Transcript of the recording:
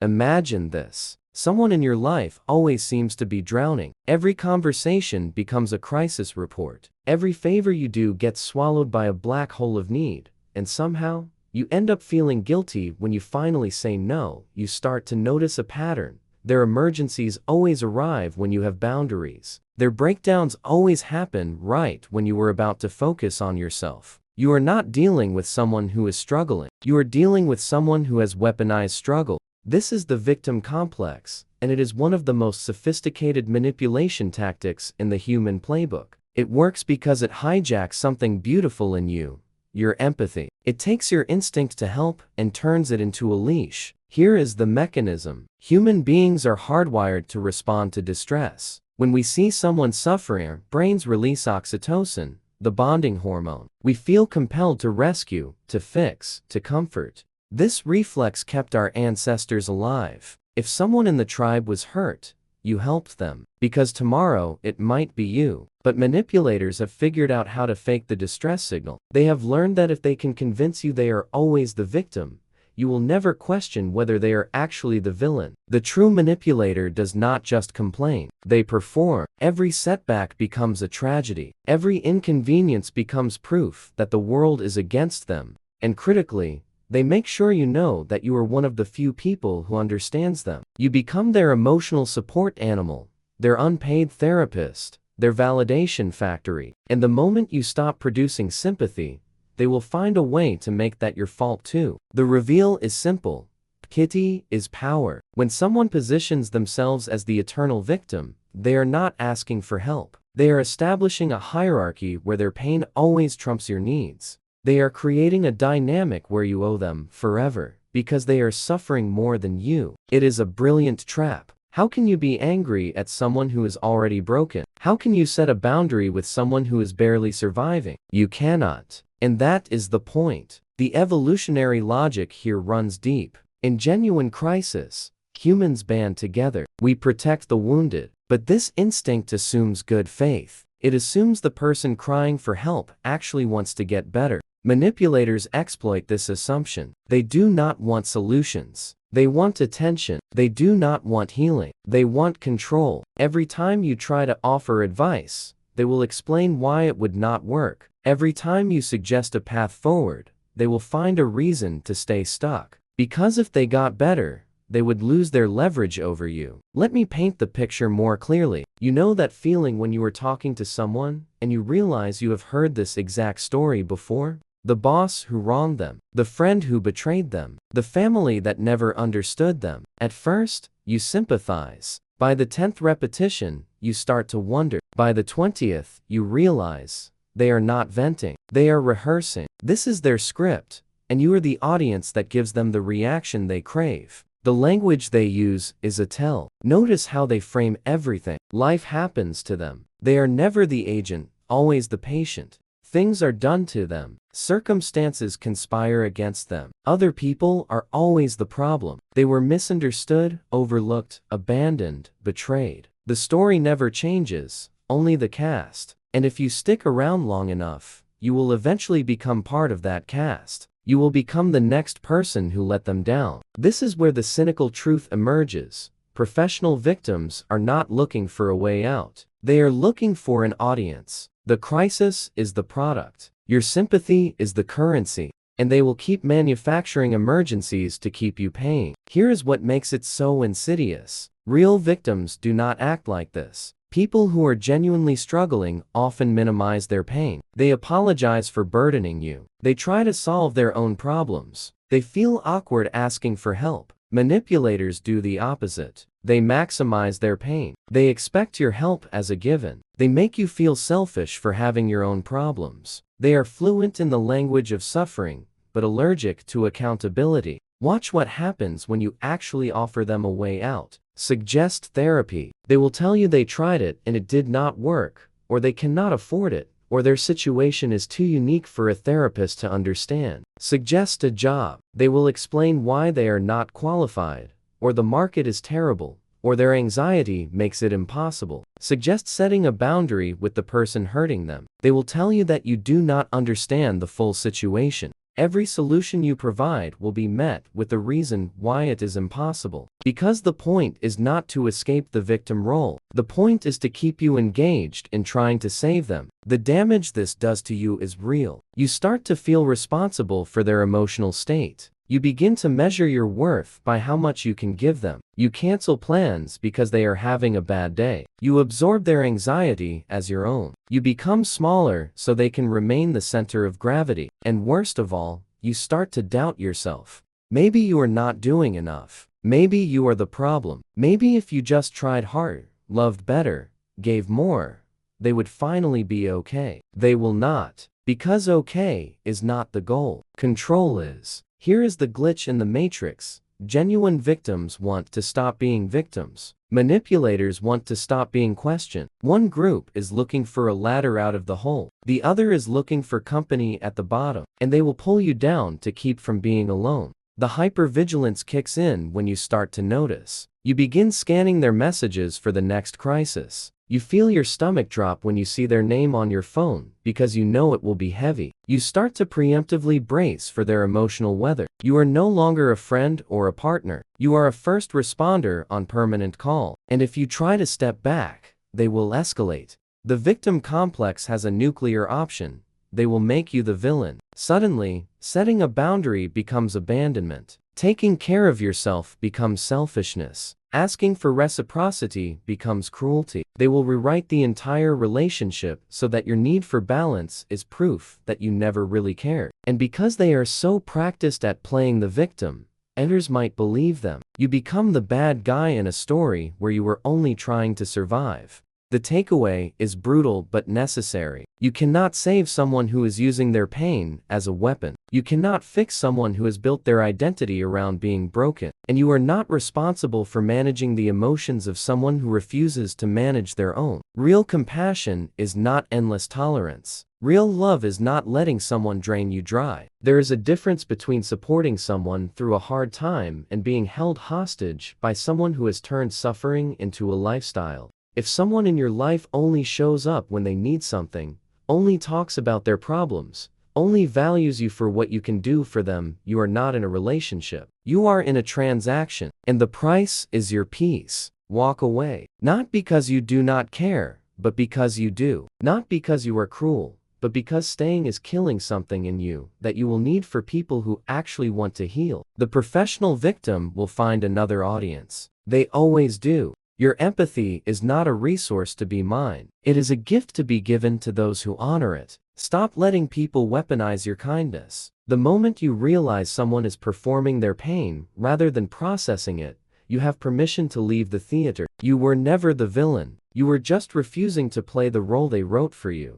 Imagine this. Someone in your life always seems to be drowning. Every conversation becomes a crisis report. Every favor you do gets swallowed by a black hole of need. And somehow, you end up feeling guilty when you finally say no. You start to notice a pattern. Their emergencies always arrive when you have boundaries. Their breakdowns always happen right when you were about to focus on yourself. You are not dealing with someone who is struggling. You are dealing with someone who has weaponized struggle. This is the victim complex, and it is one of the most sophisticated manipulation tactics in the human playbook. It works because it hijacks something beautiful in you, your empathy. It takes your instinct to help and turns it into a leash. Here is the mechanism. Human beings are hardwired to respond to distress. When we see someone suffering, our brains release oxytocin, the bonding hormone. We feel compelled to rescue, to fix, to comfort. This reflex kept our ancestors alive. If someone in the tribe was hurt, you helped them, because tomorrow it might be you. But manipulators have figured out how to fake the distress signal. They have learned that if they can convince you they are always the victim, you will never question whether they are actually the villain. The true manipulator does not just complain, they perform. Every setback becomes a tragedy. Every inconvenience becomes proof that the world is against them. And critically, they make sure you know that you are one of the few people who understands them. You become their emotional support animal, their unpaid therapist, their validation factory. And the moment you stop producing sympathy, they will find a way to make that your fault too. The reveal is simple. Pity is power. When someone positions themselves as the eternal victim, they are not asking for help. They are establishing a hierarchy where their pain always trumps your needs. They are creating a dynamic where you owe them forever, because they are suffering more than you. It is a brilliant trap. How can you be angry at someone who is already broken? How can you set a boundary with someone who is barely surviving? You cannot. And that is the point. The evolutionary logic here runs deep. In genuine crisis, humans band together. We protect the wounded. But this instinct assumes good faith. It assumes the person crying for help actually wants to get better. Manipulators exploit this assumption. They do not want solutions. They want attention. They do not want healing. They want control. Every time you try to offer advice, they will explain why it would not work. Every time you suggest a path forward, they will find a reason to stay stuck. Because if they got better, they would lose their leverage over you. Let me paint the picture more clearly. You know that feeling when you are talking to someone and you realize you have heard this exact story before? The boss who wronged them, the friend who betrayed them, the family that never understood them. At first, you sympathize. By the 10th repetition, you start to wonder. By the 20th, you realize they are not venting. They are rehearsing. This is their script, and you are the audience that gives them the reaction they crave. The language they use is a tell. Notice how they frame everything. Life happens to them. They are never the agent, always the patient. Things are done to them. Circumstances conspire against them. Other people are always the problem. They were misunderstood, overlooked, abandoned, betrayed. The story never changes, only the cast. And if you stick around long enough, you will eventually become part of that cast. You will become the next person who let them down. This is where the cynical truth emerges. Professional victims are not looking for a way out. They are looking for an audience. The crisis is the product. Your sympathy is the currency. And they will keep manufacturing emergencies to keep you paying. Here is what makes it so insidious. Real victims do not act like this. People who are genuinely struggling often minimize their pain. They apologize for burdening you. They try to solve their own problems. They feel awkward asking for help. Manipulators do the opposite. They maximize their pain. They expect your help as a given. They make you feel selfish for having your own problems. They are fluent in the language of suffering, but allergic to accountability. Watch what happens when you actually offer them a way out. Suggest therapy. They will tell you they tried it and it did not work, or they cannot afford it, or their situation is too unique for a therapist to understand. Suggest a job. They will explain why they are not qualified, or the market is terrible, or their anxiety makes it impossible. Suggest setting a boundary with the person hurting them. They will tell you that you do not understand the full situation. Every solution you provide will be met with the reason why it is impossible. Because the point is not to escape the victim role. The point is to keep you engaged in trying to save them. The damage this does to you is real. You start to feel responsible for their emotional state. You begin to measure your worth by how much you can give them. You cancel plans because they are having a bad day. You absorb their anxiety as your own. You become smaller so they can remain the center of gravity. And worst of all, you start to doubt yourself. Maybe you are not doing enough. Maybe you are the problem. Maybe if you just tried harder, loved better, gave more, they would finally be okay. They will not. Because okay is not the goal. Control is. Here is the glitch in the matrix. Genuine victims want to stop being victims. Manipulators want to stop being questioned. One group is looking for a ladder out of the hole. The other is looking for company at the bottom. And they will pull you down to keep from being alone. The hypervigilance kicks in when you start to notice. You begin scanning their messages for the next crisis. You feel your stomach drop when you see their name on your phone because you know it will be heavy. You start to preemptively brace for their emotional weather. You are no longer a friend or a partner. You are a first responder on permanent call. And if you try to step back, they will escalate. The victim complex has a nuclear option. They will make you the villain. Suddenly, setting a boundary becomes abandonment. Taking care of yourself becomes selfishness. Asking for reciprocity becomes cruelty. They will rewrite the entire relationship so that your need for balance is proof that you never really cared. And because they are so practiced at playing the victim, others might believe them. You become the bad guy in a story where you were only trying to survive. The takeaway is brutal but necessary. You cannot save someone who is using their pain as a weapon. You cannot fix someone who has built their identity around being broken. And you are not responsible for managing the emotions of someone who refuses to manage their own. Real compassion is not endless tolerance. Real love is not letting someone drain you dry. There is a difference between supporting someone through a hard time and being held hostage by someone who has turned suffering into a lifestyle. If someone in your life only shows up when they need something, only talks about their problems, only values you for what you can do for them, you are not in a relationship. You are in a transaction, and the price is your peace. Walk away. Not because you do not care, but because you do. Not because you are cruel, but because staying is killing something in you that you will need for people who actually want to heal. The professional victim will find another audience. They always do. Your empathy is not a resource to be mined. It is a gift to be given to those who honor it. Stop letting people weaponize your kindness. The moment you realize someone is performing their pain rather than processing it, you have permission to leave the theater. You were never the villain. You were just refusing to play the role they wrote for you.